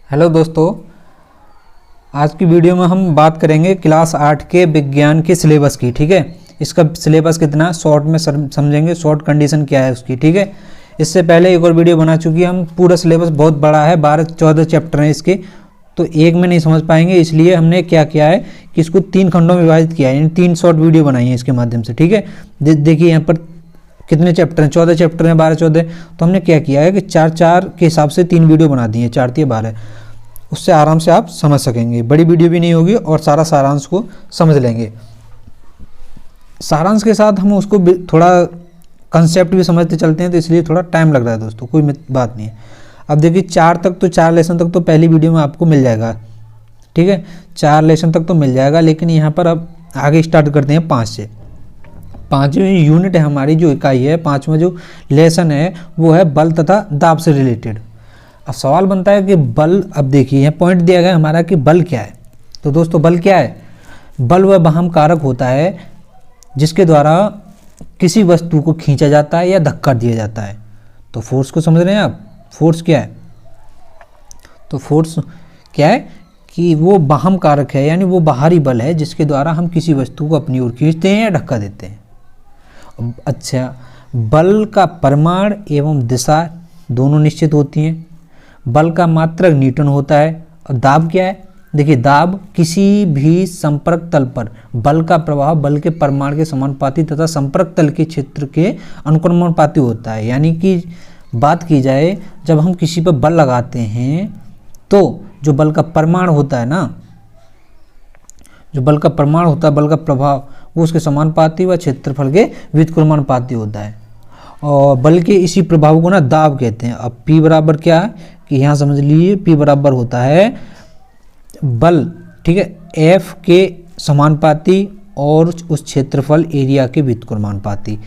Hello दोस्तों, आज की वीडियो में हम बात करेंगे क्लास 8 के विज्ञान के सिलेबस की। ठीक है, इसका सिलेबस कितना शॉर्ट में समझेंगे, शॉर्ट कंडीशन क्या है उसकी। ठीक है, इससे पहले एक और वीडियो बना चुकी है हम। पूरा सिलेबस बहुत बड़ा है, 12-14 चैप्टर हैं इसके, तो एक में नहीं समझ पाएंगे। इसलिए हमने क्या किया है कि इसको 3 खंडों में विभाजित किया है, यानी 3 शॉर्ट वीडियो बनाई है इसके माध्यम से। ठीक है, देखिए यहाँ पर कितने चैप्टर हैं, 14 चैप्टर हैं, 12-14। तो हमने क्या किया है कि 4-4 के हिसाब से 3 वीडियो बना दी है, 4-3-12। उससे आराम से आप समझ सकेंगे, बड़ी वीडियो भी नहीं होगी और सारा सारांश को समझ लेंगे। सारांश के साथ हम उसको थोड़ा कंसेप्ट भी समझते चलते हैं, तो इसलिए थोड़ा टाइम लग रहा है दोस्तों, कोई बात नहीं है। अब देखिए 4 लेसन तक तो पहली वीडियो में आपको मिल जाएगा। ठीक है, 4 लेसन तक तो मिल जाएगा, लेकिन यहाँ पर अब आगे स्टार्ट करते हैं 5 से। 5वीं यूनिट है हमारी, जो इकाई है, 5वां जो लेसन है वो है बल तथा दाब से रिलेटेड। अब सवाल बनता है कि बल, अब देखिए यहाँ पॉइंट दिया गया हमारा कि बल क्या है। तो दोस्तों बल क्या है? बल वह वाहन कारक होता है जिसके द्वारा किसी वस्तु को खींचा जाता है या धक्का दिया जाता है। तो फोर्स को समझ रहे हैं आप, फोर्स क्या है? तो फोर्स क्या है कि वो वाहन कारक है, यानी वो बाहरी बल है जिसके द्वारा हम किसी वस्तु को अपनी ओर खींचते हैं या धक्का देते हैं। अच्छा, बल का परिमाण एवं दिशा दोनों निश्चित होती हैं। बल का मात्रक न्यूटन होता है। और दाब क्या है? देखिए, दाब किसी भी संपर्क तल पर बल का प्रभाव बल के परिमाण के समानुपाती तथा संपर्क तल के क्षेत्र के अनुक्रमानुपाती होता है। यानी कि बात की जाए, जब हम किसी पर बल लगाते हैं तो जो बल का परिमाण होता है ना, जो बल का परिमाण होता है, बल का प्रभाव, वो उसके समानुपाती व क्षेत्रफल के व्युत्क्रमानुपाती होता है। और बल के इसी प्रभाव को ना दाब कहते हैं। अब P बराबर क्या है कि यहाँ समझ लीजिए, P बराबर होता है बल, ठीक है, F के समानुपाती और उस क्षेत्रफल एरिया के व्युत्क्रमानुपाती।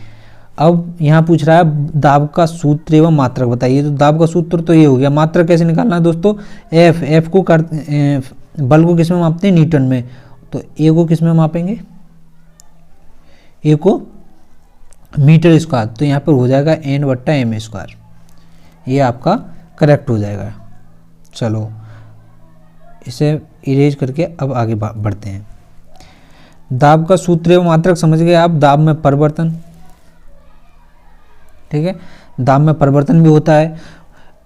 अब यहाँ पूछ रहा है दाब का सूत्र एवं मात्रक बताइए। तो दाब का सूत्र तो ये हो गया। मात्रक कैसे निकालना है दोस्तों? F को बल को किस में मापते हैं? न्यूटन में। तो ए को किस में मापेंगे? ए को मीटर स्क्वायर। तो यहाँ पर हो जाएगा N/m²। ये आपका करेक्ट हो जाएगा। चलो इसे इरेज करके अब आगे बढ़ते हैं। दाब का सूत्र एवं मात्रक समझ गए आप। दाब में परिवर्तन, ठीक है, दाब में परिवर्तन भी होता है।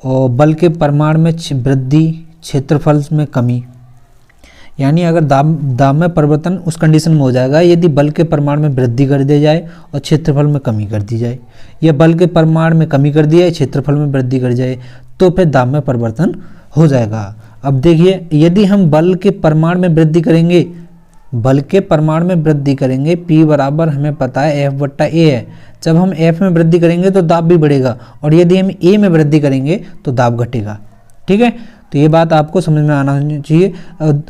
और बल के परिमाण में वृद्धि, क्षेत्रफल में कमी। यानी अगर दाब में परिवर्तन उस कंडीशन में हो जाएगा यदि बल के परिमाण में वृद्धि कर दी जाए और क्षेत्रफल में कमी कर दी जाए, या बल के परिमाण में कमी कर दी जाए, क्षेत्रफल में वृद्धि कर जाए, तो फिर दाब में परिवर्तन हो जाएगा। अब देखिए, यदि हम बल के परिमाण में वृद्धि करेंगे, बल के परिमाण में वृद्धि करेंगे, P बराबर हमें पता है F/A है। जब हम F में वृद्धि करेंगे तो दाब भी बढ़ेगा, और यदि हम A में वृद्धि करेंगे तो दाब घटेगा। ठीक है, तो ये बात आपको समझ में आना चाहिए।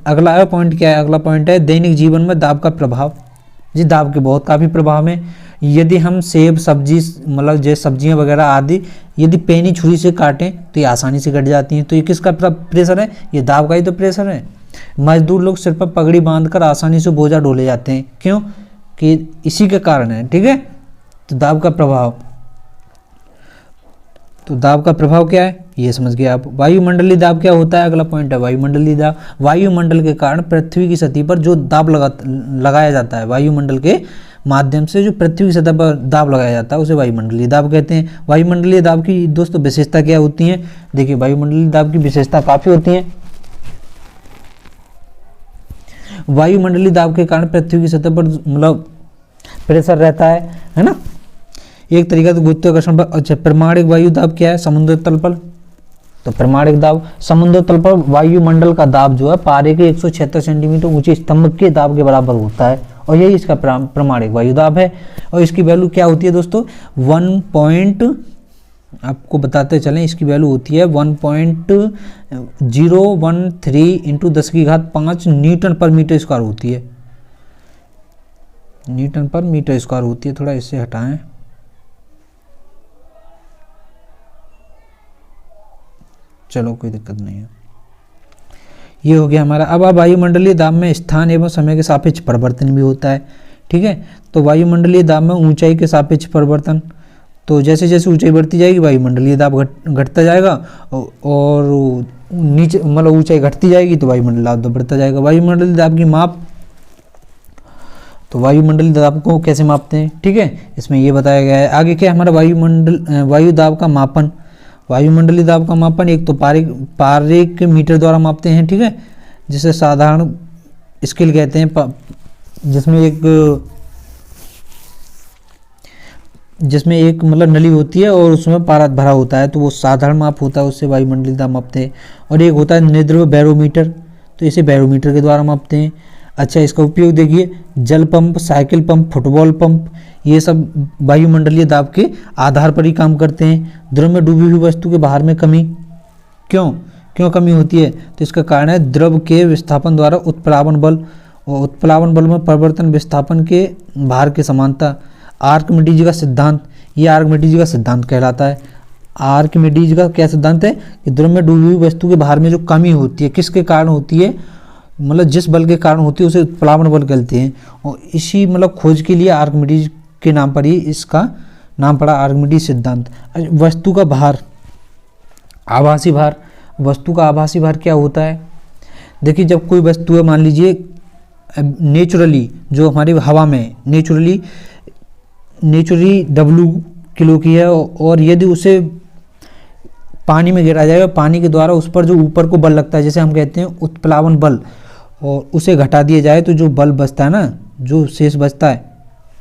अगला पॉइंट क्या है? अगला पॉइंट है दैनिक जीवन में दाब का प्रभाव। जी, दाब के बहुत काफ़ी प्रभाव हैं। यदि हम सेब, सब्जी, मतलब जैसे सब्जियां वगैरह आदि यदि पेनी छुरी से काटें तो ये आसानी से कट जाती हैं। तो ये किसका प्रेशर है? ये दाब का ही तो प्रेशर है। मजदूर लोग सिर पर पगड़ी बांधकर आसानी से बोझा ढोले जाते हैं, क्यों? कि इसी के कारण है। ठीक है, तो दाब का प्रभाव, तो दाब का प्रभाव क्या है ये समझ गए आप। वायुमंडलीय दाब क्या होता है? अगला पॉइंट है वायुमंडलीय दाब। वायुमंडल के कारण पृथ्वी की सतह पर जो दाब लगाया जाता है, वायुमंडल के माध्यम से जो पृथ्वी की सतह पर दाब लगाया जाता है उसे वायुमंडलीय दाब कहते हैं। वायुमंडलीय दाब की दोस्तों विशेषता क्या होती है? देखिए, वायुमंडलीय दाब की विशेषता काफ़ी होती है। वायुमंडलीय दाब के कारण पृथ्वी की सतह पर मतलब प्रेशर रहता है ना, एक तरीका तो गुरुत्वाकर्षण। अच्छा, प्रमाणिक वायु दाब क्या है? समुद्र तल पर। तो प्रमाणिक दाब, समुद्र तल पर वायुमंडल का दाब जो है पारे के 176 सेंटीमीटर ऊंचे स्तंभ के दाब के बराबर होता है, और यही इसका प्रमाणिक वायु दाब है। और इसकी वैल्यू क्या होती है दोस्तों? आपको बताते चलें, इसकी वैल्यू होती है 1.013 × 10⁵ न्यूटन पर मीटर स्क्वायर होती है। न्यूटन पर मीटर स्क्वायर होती है। थोड़ा इससे हटाएं। चलो कोई दिक्कत नहीं है, ये हो गया हमारा। अब वायुमंडलीय दाब में स्थान एवं समय के सापेक्ष परिवर्तन भी होता है। ठीक है, तो वायुमंडलीय दाब में ऊंचाई के सापेक्ष परिवर्तन, तो जैसे जैसे ऊंचाई बढ़ती जाएगी वायुमंडलीय दाब घटता जाएगा, और नीचे मतलब ऊंचाई घटती जाएगी तो वायुमंडलीय दाब बढ़ता जाएगा। वायुमंडलीय दाब की माप, तो वायुमंडलीय दाब को कैसे मापते हैं, ठीक है, इसमें ये बताया गया है। आगे क्या है हमारा वायु दाब का मापन। वायुमंडलीय दाब का मापन एक तो पारिक मीटर द्वारा मापते हैं, ठीक है, जिसे साधारण स्केल कहते हैं, जिसमें एक मतलब नली होती है और उसमें पारा भरा होता है, तो वो साधारण माप होता है, उससे वायुमंडलीय दाब मापते हैं। और एक होता है निर्द्रव बैरोमीटर, तो इसे बैरोमीटर के द्वारा मापते हैं। अच्छा, इसका उपयोग देखिए, जल pump, cycle pump, football pump, ये सब वायुमंडलीय दाब के आधार पर ही काम करते हैं। द्रव में डूबी हुई वस्तु के भार में कमी, क्यों कमी होती है, तो इसका कारण है द्रव के विस्थापन द्वारा उत्प्लावन बल, और उत्प्लावन बल में परिवर्तन विस्थापन के भार के समानता। आर्किमिडीज का सिद्धांत, ये आर्किमिडीज का सिद्धांत कहलाता है। आर्किमिडीज का क्या सिद्धांत है कि द्रव में डूबी हुई वस्तु के भार में जो कमी होती है, किसके कारण होती है, मतलब जिस बल के कारण होती है उसे उत्प्लावन बल कहते हैं। और इसी मतलब खोज के लिए आर्किमिडीज के नाम पर ही इसका नाम पड़ा, आर्किमिडीज सिद्धांत। वस्तु का भार, आभासी भार, वस्तु का आभासी भार क्या होता है, देखिए जब कोई वस्तु है, मान लीजिए नेचुरली जो हमारी हवा में नेचुरली W किलो की है, और यदि उसे पानी में गिराया जाएगा, पानी के द्वारा उस पर जो ऊपर को बल लगता है, जैसे हम कहते हैं उत्प्लावन बल, और उसे घटा दिया जाए तो जो बल बचता है ना, जो शेष बचता है,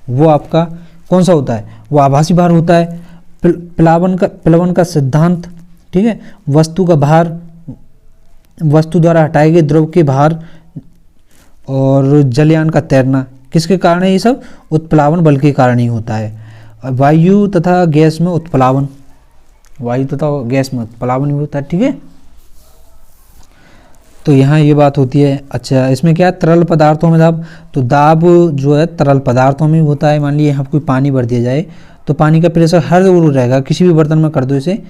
वो आपका कौन सा होता है, वो आभासी भार होता है। प्लवन का सिद्धांत, ठीक है, वस्तु का भार, वस्तु द्वारा हटाए गए द्रव के भार, और जलयान का तैरना, किसके कारण है ये सब, उत्प्लावन बल के कारण ही होता है। वायु तथा गैस में उत्प्लावन, वायु तथा गैस में उत्प्लावन भी होता है, ठीक है, तो यहाँ ये बात होती है। अच्छा, इसमें क्या है, तरल पदार्थों में दाब, तो दाब जो है तरल पदार्थों में होता है। मान लीजिए यहाँ कोई पानी भर दिया जाए, तो पानी का प्रेशर हर ओर रहेगा, किसी भी बर्तन में कर दो इसे,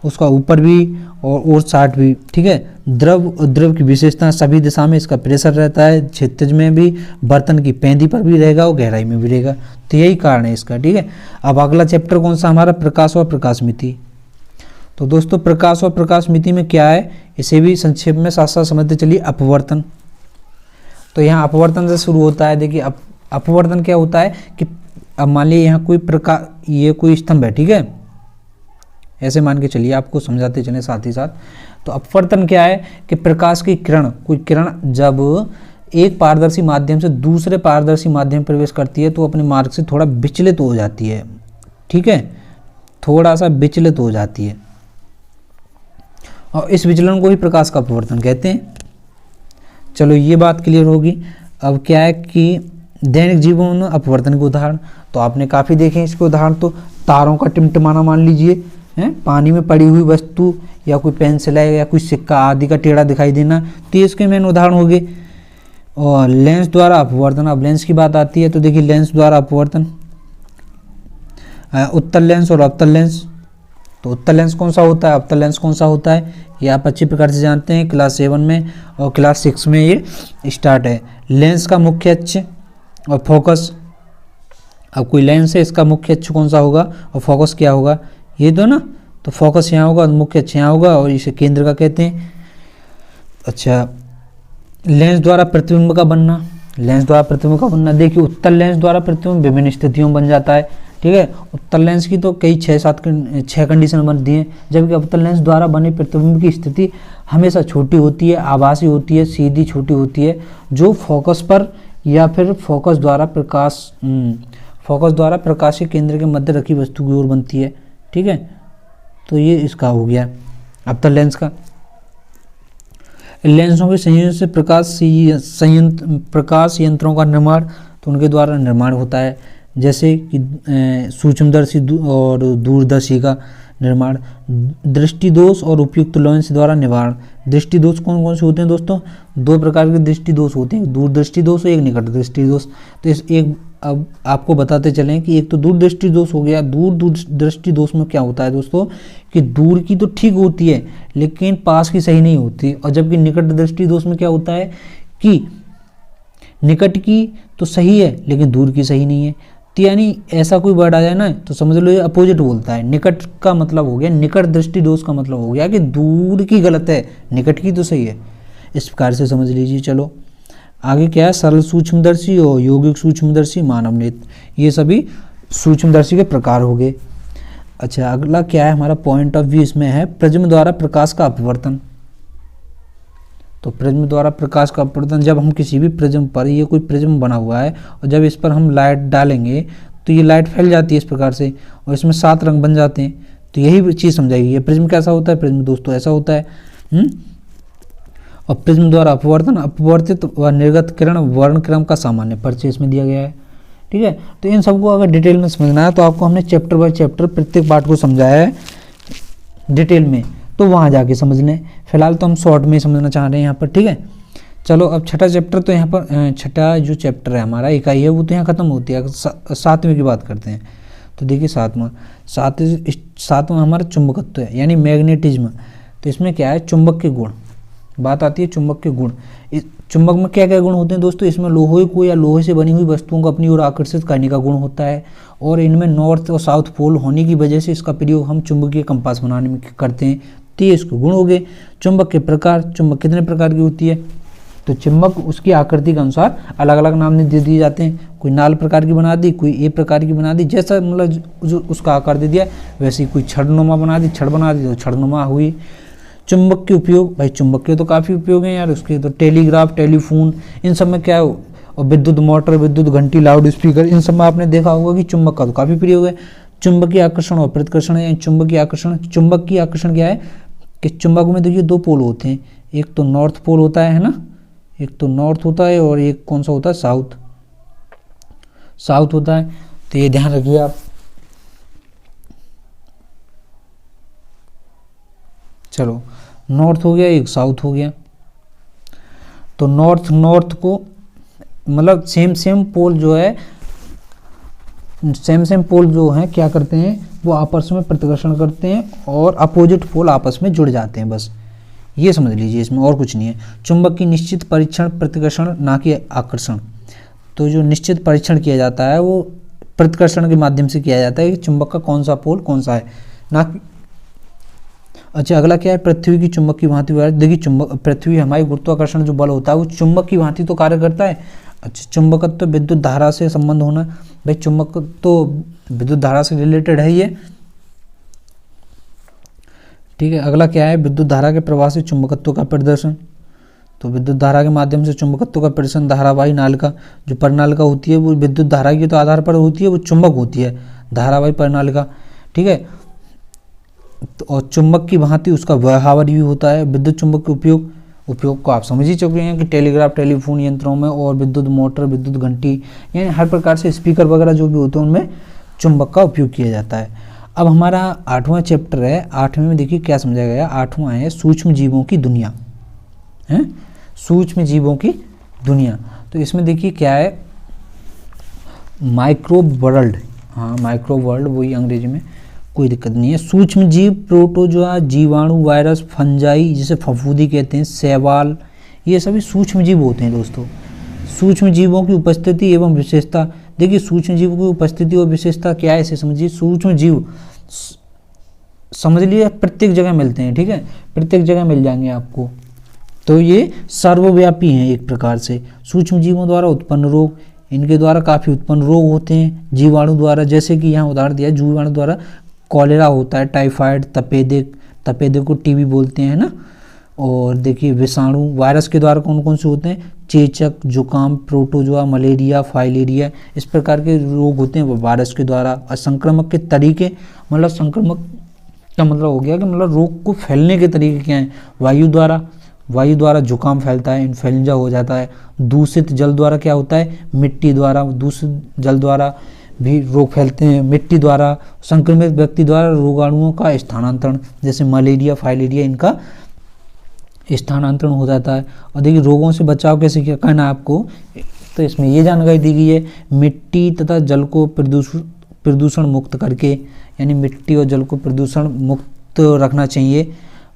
उसका ऊपर भी और साइड भी, ठीक है। द्रव की विशेषता, सभी दिशा में इसका प्रेशर रहता है, क्षितिज में भी, बर्तन की पेंदी पर भी रहेगा और गहराई में भी रहेगा, तो यही कारण है इसका, ठीक है। अब अगला चैप्टर कौन सा हमारा, प्रकाश और प्रकाश मिति। तो दोस्तों प्रकाश और प्रकाश मिति में क्या है, इसे भी संक्षेप में साथ साथ समझते चलिए। अपवर्तन, तो यहाँ अपवर्तन से शुरू होता है। देखिए अपवर्तन क्या होता है कि अब मान लीजिए यहाँ कोई प्रकाश, ये कोई स्तंभ है, ठीक है, ऐसे मान के चलिए, आपको समझाते चले साथ ही साथ। तो अपवर्तन क्या है कि प्रकाश की किरण, कोई किरण जब एक पारदर्शी माध्यम से दूसरे पारदर्शी माध्यम में प्रवेश करती है तो अपने मार्ग से थोड़ा विचलित हो जाती है, ठीक है, थोड़ा सा विचलित हो जाती है, और इस विचलन को ही प्रकाश का अपवर्तन कहते हैं। चलो ये बात क्लियर होगी। अब क्या है कि दैनिक जीवन में अपवर्तन के उदाहरण, तो आपने काफ़ी देखे हैं इसके उदाहरण। तो तारों का टिमटिमाना मान लीजिए, है पानी में पड़ी हुई वस्तु, या कोई पेंसिल है या कोई सिक्का आदि का टेढ़ा दिखाई देना, तो ये इसके मेन उदाहरण हो गए। और लेंस द्वारा अपवर्तन, अब लेंस की बात आती है तो देखिए लेंस द्वारा अपवर्तन, उत्तल लेंस और अवतल लेंस। तो उत्तल लेंस कौन सा होता है, अवतल लेंस कौन सा होता है, ये आप अच्छी प्रकार से जानते हैं, क्लास 7 में और क्लास 6 में ये स्टार्ट है। लेंस का मुख्य अक्ष और फोकस, अब कोई लेंस है, इसका मुख्य अक्ष कौन सा होगा और फोकस क्या होगा, ये दो ना, तो फोकस यहाँ होगा, मुख्य अक्ष यहाँ होगा, और इसे केंद्र का कहते हैं। अच्छा, लेंस द्वारा प्रतिबिंब का बनना, लेंस द्वारा प्रतिबिंब का बनना, देखिए उत्तल लेंस द्वारा प्रतिबिंब विभिन्न स्थितियों में बन जाता है, ठीक है। उत्तल लेंस की तो कई 6 कंडीशन बनती हैं, जबकि अवतल लेंस द्वारा बने प्रतिबिंब की स्थिति हमेशा छोटी होती है, आभासी होती है, सीधी छोटी होती है, जो फोकस पर या फिर फोकस द्वारा प्रकाशीय केंद्र के मध्य रखी वस्तु की ओर बनती है, ठीक है। तो ये इसका हो गया अवतल लेंस का। लेंसों के संयोजन से प्रकाश यंत्रों का निर्माण, तो उनके द्वारा निर्माण होता है, जैसे कि सूक्ष्मदर्शी और दूरदर्शी का निर्माण। दृष्टि दोष और उपयुक्त लेंस द्वारा निवारण। दृष्टि दोष कौन कौन से होते हैं दोस्तों, 2 प्रकार के दृष्टि दोष होते हैं, दूरदृष्टि दोष और एक निकट दृष्टि दोष। तो इस एक अब आपको बताते चलें कि एक तो दूरदृष्टि दोष हो गया। दूरदृष्टि दोष में क्या होता है दोस्तों कि दूर की तो ठीक होती है लेकिन पास की सही नहीं होती, और जबकि निकट दृष्टि दोष में क्या होता है कि निकट की तो सही है लेकिन दूर की सही नहीं है। तो यानी ऐसा कोई वर्ड आ जाए ना तो समझ लो ये अपोजिट बोलता है। निकट का मतलब हो गया, निकट दृष्टि दोष का मतलब हो गया कि दूर की गलत है, निकट की तो सही है। इस प्रकार से समझ लीजिए। चलो आगे क्या है, सरल सूक्ष्मदर्शी और यौगिक सूक्ष्मदर्शी, मानव नेत्र, ये सभी सूक्ष्मदर्शी के प्रकार हो गए। अच्छा अगला क्या है हमारा पॉइंट ऑफ व्यू इसमें है प्रिज्म द्वारा प्रकाश का अपवर्तन। तो प्रिज्म द्वारा प्रकाश का अपवर्तन, जब हम किसी भी प्रिज्म पर, ये कोई प्रिज्म बना हुआ है और जब इस पर हम लाइट डालेंगे तो ये लाइट फैल जाती है इस प्रकार से और इसमें 7 रंग बन जाते हैं। तो यही चीज़ समझाएगी। ये प्रिज्म कैसा होता है, प्रिज्म दोस्तों ऐसा होता है। और प्रिज्म द्वारा अपवर्तन, अपवर्तित व निर्गत किरण वर्णक्रम का सामान्य परिचय इसमें दिया गया है। ठीक है, तो इन सबको अगर डिटेल में समझना है तो आपको हमने चैप्टर बाय चैप्टर प्रत्येक पार्ट को समझाया है डिटेल में, तो वहाँ जाके समझ लें। फिलहाल तो हम शॉर्ट में समझना चाह रहे हैं यहाँ पर। ठीक है, चलो अब छठा चैप्टर, तो यहाँ पर छठा जो चैप्टर है हमारा इकाई है वो तो यहाँ खत्म होती है। 7वें की बात करते हैं। तो देखिए 7वां हमारा चुंबकत्व है यानी मैग्नेटिज्म। तो इसमें क्या है, चुंबक के गुण, बात आती है चुंबक के गुण। इस चुंबक में क्या क्या गुण होते हैं दोस्तों, इसमें लोहे को या लोहे से बनी हुई वस्तुओं को अपनी ओर आकर्षित करने का गुण होता है और इनमें नॉर्थ और साउथ पोल होने की वजह से इसका प्रयोग हम चुंबकीय कंपास बनाने में करते हैं। तो ये इसके गुण हो गए। चुंबक के प्रकार, चुंबक कितने प्रकार की होती है, तो चुंबक उसकी आकृति के अनुसार अलग अलग नाम दे दिए जाते हैं। कोई नाल प्रकार की बना दी, कोई ए प्रकार की बना दी, जैसा मतलब जो उसका आकार दे दिया वैसे ही। कोई छड़नुमा बना दी, छड़ बना दी तो छड़नुमा हुई। चुंबक के उपयोग, भाई चुंबक के तो काफ़ी उपयोग हैं यार उसके, तो टेलीग्राफ, टेलीफोन, इन सब में क्या है, और विद्युत मोटर, विद्युत घंटी, लाउड स्पीकर, इन सब में आपने देखा होगा कि चुंबक का तो काफ़ी प्रयोग है। चुंबकीय आकर्षण और प्रतिकर्षण है। चुंबकीय आकर्षण, चुंबक की आकर्षण क्या है कि चुंबक में देखिए 2 पोल होते हैं, एक तो नॉर्थ पोल होता है ना, एक तो नॉर्थ होता है और एक कौन सा होता है, साउथ होता है। तो ये ध्यान रखिए आप। चलो नॉर्थ हो गया, एक साउथ हो गया। तो नॉर्थ को मतलब सेम पोल जो है, सेम पोल जो है क्या करते हैं, वो आपस में प्रतिकर्षण करते हैं और अपोजिट पोल आपस में जुड़ जाते हैं। बस ये समझ लीजिए, इसमें और कुछ नहीं है। चुंबक की निश्चित परीक्षण प्रतिकर्षण ना कि आकर्षण। तो जो निश्चित परीक्षण किया जाता है वो प्रतिकर्षण के माध्यम से किया जाता है कि चुंबक का कौन सा पोल कौन सा है, ना कि। अच्छा अगला क्या है, पृथ्वी की चुंबक की भांति। देखिए चुंबक, पृथ्वी हमारी गुरुत्वाकर्षण जो बल होता है वो चुंबक की भांति तो कार्य करता है। अच्छा चुंबकत्व तो विद्युत धारा से संबंध होना, भाई चुंबक तो विद्युत धारा से रिलेटेड है ये। ठीक है, अगला क्या है, विद्युत धारा के प्रवाह से चुंबकत्व का प्रदर्शन। तो विद्युत धारा के माध्यम से चुंबकत्व का प्रदर्शन, धारावाही नालिका, जो परिनालिका होती है वो विद्युत धारा के तो आधार पर होती है, वो चुंबक होती है, धारावाही परिनालिका। ठीक है, और चुंबक की भांति उसका व्यवहार भी होता है। विद्युत चुंबक के उपयोग को आप समझ ही चुके हैं कि टेलीग्राफ, टेलीफोन यंत्रों में और विद्युत मोटर, विद्युत घंटी, यानी हर प्रकार से स्पीकर वगैरह जो भी होते हैं उनमें चुंबक का उपयोग किया जाता है। अब हमारा 8वां चैप्टर है। 8वें में देखिए क्या समझाया गया। 8वां है सूक्ष्म जीवों की दुनिया, है सूक्ष्म जीवों की दुनिया। तो इसमें देखिए क्या है, माइक्रोब वर्ल्ड, हाँ माइक्रोब वर्ल्ड, वही अंग्रेजी में, कोई दिक्कत नहीं है। सूक्ष्म जीव, प्रोटोजोआ, जीवाणु, वायरस, फंजाई जिसे फफूंदी कहते हैं, शैवाल, ये सभी सूक्ष्म जीव होते हैं दोस्तों। सूक्ष्म जीवों की उपस्थिति एवं विशेषता, देखिए सूक्ष्म जीव की उपस्थिति और विशेषता क्या है इसे समझिए। सूक्ष्म जीव समझ लिए प्रत्येक जगह मिलते हैं, ठीक है, प्रत्येक जगह मिल जाएंगे आपको। तो ये सर्वव्यापी हैं एक प्रकार से। सूक्ष्म जीवों द्वारा उत्पन्न रोग, इनके द्वारा काफ़ी उत्पन्न रोग होते हैं। जीवाणु द्वारा, जैसे कि यहाँ उदाहरण दिया, जीवाणु द्वारा कॉलेरा होता है, टाइफाइड, तपेदिक को टीबी बोलते हैं ना। और देखिए विषाणु, वायरस के द्वारा कौन कौन से होते हैं, चेचक, जुकाम, प्रोटोजोआ, मलेरिया, फाइलेरिया, इस प्रकार के रोग होते हैं वो वायरस के द्वारा। और संक्रमक के तरीके, मतलब संक्रमक का मतलब हो गया कि मतलब रोग को फैलने के तरीके क्या हैं। वायु द्वारा जुकाम फैलता है, इन्फ्लुएंजा हो जाता है। दूषित जल द्वारा क्या होता है, मिट्टी द्वारा, दूषित जल द्वारा भी रोग फैलते हैं। मिट्टी द्वारा, संक्रमित व्यक्ति द्वारा रोगाणुओं का स्थानांतरण, जैसे मलेरिया, फाइलेरिया, इनका स्थानांतरण हो जाता है। और देखिए रोगों से बचाव कैसे क्या करना है आपको, तो इसमें ये जानकारी दी गई है, मिट्टी तथा जल को प्रदूषण मुक्त करके, यानी मिट्टी और जल को प्रदूषण मुक्त रखना चाहिए।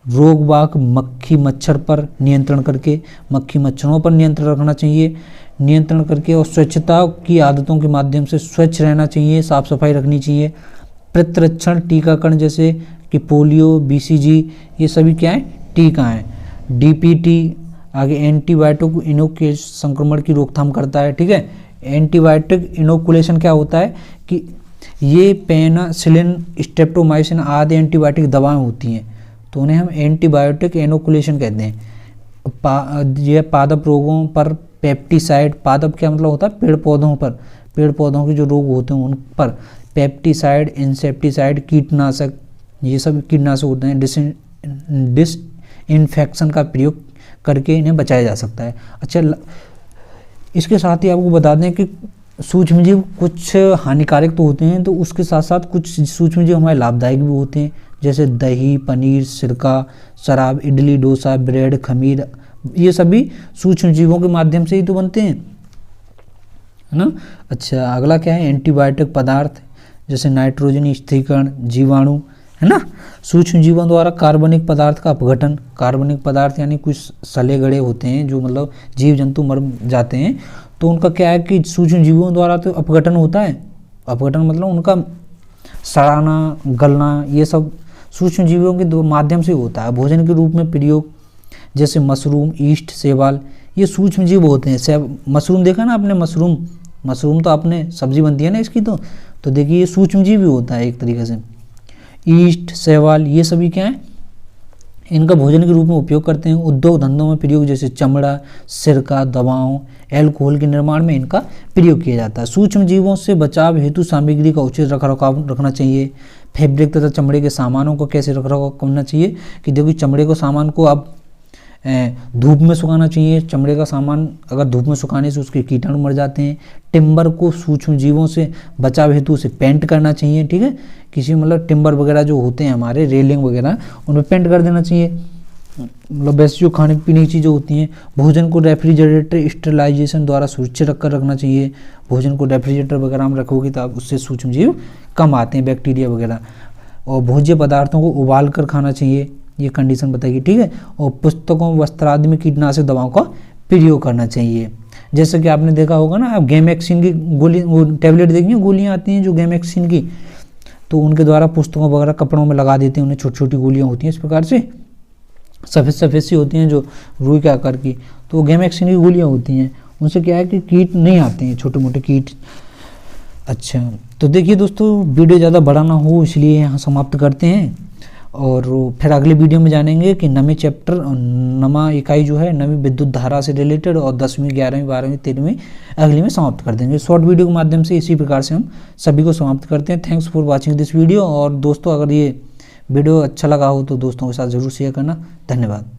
रोग बाग मक्खी मच्छर पर नियंत्रण करके, मक्खी मच्छरों पर नियंत्रण रखना चाहिए, नियंत्रण करके, और स्वच्छता की आदतों के माध्यम से स्वच्छ रहना चाहिए, साफ सफाई रखनी चाहिए। प्रतिरक्षण टीकाकरण जैसे कि पोलियो, बीसीजी, ये सभी क्या है, टीका हैं। डीपीटी आगे एंटीबायोटिक इनोकुलेशन संक्रमण की रोकथाम करता है, ठीक है। एंटीबायोटिक इनोकुलेशन क्या होता है कि ये पेनिसिलिन, स्ट्रेप्टोमाइसिन आदि एंटीबायोटिक दवाएं होती हैं, तो उन्हें हम एंटीबायोटिक इनोकुलेशन कहते हैं। ये पादप रोगों पर पेप्टिसाइड, पादप क्या मतलब होता है, पेड़ पौधों पर, पेड़ पौधों के जो रोग होते हैं उन पर पेप्टिसाइड, इंसेक्टिसाइड, कीटनाशक, ये सब कीटनाशक होते हैं, डिसइंफेक्शन का प्रयोग करके इन्हें बचाया जा सकता है। अच्छा, इसके साथ ही आपको बता दें कि सूक्ष्मजीव कुछ हानिकारक तो होते हैं, तो उसके साथ साथ कुछ सूक्ष्मजीव हमारे लाभदायक भी होते हैं, जैसे दही, पनीर, सिरका, शराब, इडली, डोसा, ब्रेड, खमीर, ये सभी सूक्ष्मजीवों के माध्यम से ही तो बनते हैं, है ना। अच्छा, अगला क्या है, एंटीबायोटिक पदार्थ जैसे नाइट्रोजन स्थिरीकरण, जीवाणु, है ना। सूक्ष्म जीवों द्वारा कार्बनिक पदार्थ का अपघटन, कार्बनिक पदार्थ यानी कुछ सले गड़े होते हैं जो मतलब जीव जंतु मर जाते हैं, तो उनका क्या है कि सूक्ष्म जीवों द्वारा तो अपघटन होता है। अपघटन मतलब उनका सड़ाना, गलना, ये सब सूक्ष्म जीवों के माध्यम से होता है। भोजन के रूप में प्रयोग जैसे मशरूम, ईस्ट, शैवाल, ये सूक्ष्म जीव होते हैं। मशरूम देखा ना आपने, मशरूम तो आपने सब्जी बनती है ना इसकी, तो देखिए ये सूक्ष्म जीव ही होता है एक तरीके से। ईस्ट, शैवाल, ये सभी क्या है, इनका भोजन के रूप में उपयोग करते हैं। उद्योग धंधों में प्रयोग जैसे चमड़ा, सिरका, दवाओं, एल्कोहल के निर्माण में इनका प्रयोग किया जाता है। सूक्ष्म जीवों से बचाव हेतु सामग्री का उचित रखरखाव रखना चाहिए। फैब्रिक तथा चमड़े के सामानों को कैसे रखरखाव करना चाहिए कि देखिए चमड़े को सामान को आप धूप में सुखाना चाहिए। चमड़े का सामान अगर धूप में सुखाने से उसके कीटाणु मर जाते हैं। टिम्बर को सूक्ष्म जीवों से बचाव हेतु उसे पेंट करना चाहिए, ठीक है। किसी मतलब टिम्बर वगैरह जो होते हैं हमारे, रेलिंग वगैरह, उनमें पेंट कर देना चाहिए। मतलब वैसे जो खाने पीने की चीज़ें होती हैं, भोजन को रेफ्रिजरेटर स्टेरिलाइजेशन द्वारा सुरक्षित रखकर रखना चाहिए। भोजन को रेफ्रिजरेटर वगैरह में रखोगे तो आप उससे सूक्ष्म जीव कम आते हैं, बैक्टीरिया वगैरह। और भोज्य पदार्थों को उबाल कर खाना चाहिए, ये कंडीशन बताइए, ठीक है। और पुस्तकों, वस्त्र आदि में कीटनाशक दवाओं का प्रयोग करना चाहिए। जैसे कि आपने देखा होगा ना, आप गैमेक्सिन की गोली, वो टैबलेट देखिए, गोलियां आती हैं जो गैमेक्सिन की, तो उनके द्वारा पुस्तकों वगैरह कपड़ों में लगा देते हैं, उन्हें छोटी छोटी गोलियां होती हैं इस प्रकार से, सफ़ेद सफ़ेद सी होती हैं जो रुई के आकार की, तो गैमेक्सिन की गोलियां होती हैं। उनसे क्या है कि कीट नहीं आते हैं, छोटे मोटे कीट। अच्छा, तो देखिए दोस्तों, वीडियो ज़्यादा बड़ा ना हो इसलिए यहाँ समाप्त करते हैं, और फिर अगले वीडियो में जानेंगे कि नवी चैप्टर, नमा इकाई जो है नवी विद्युत धारा से रिलेटेड, और 10वीं, 11वीं, 12वीं, 13वीं अगली में समाप्त कर देंगे। शॉर्ट वीडियो के माध्यम से इसी प्रकार से हम सभी को समाप्त करते हैं। Thanks for watching this video. और दोस्तों, अगर ये वीडियो अच्छा लगा हो तो दोस्तों के साथ ज़रूर शेयर करना। धन्यवाद।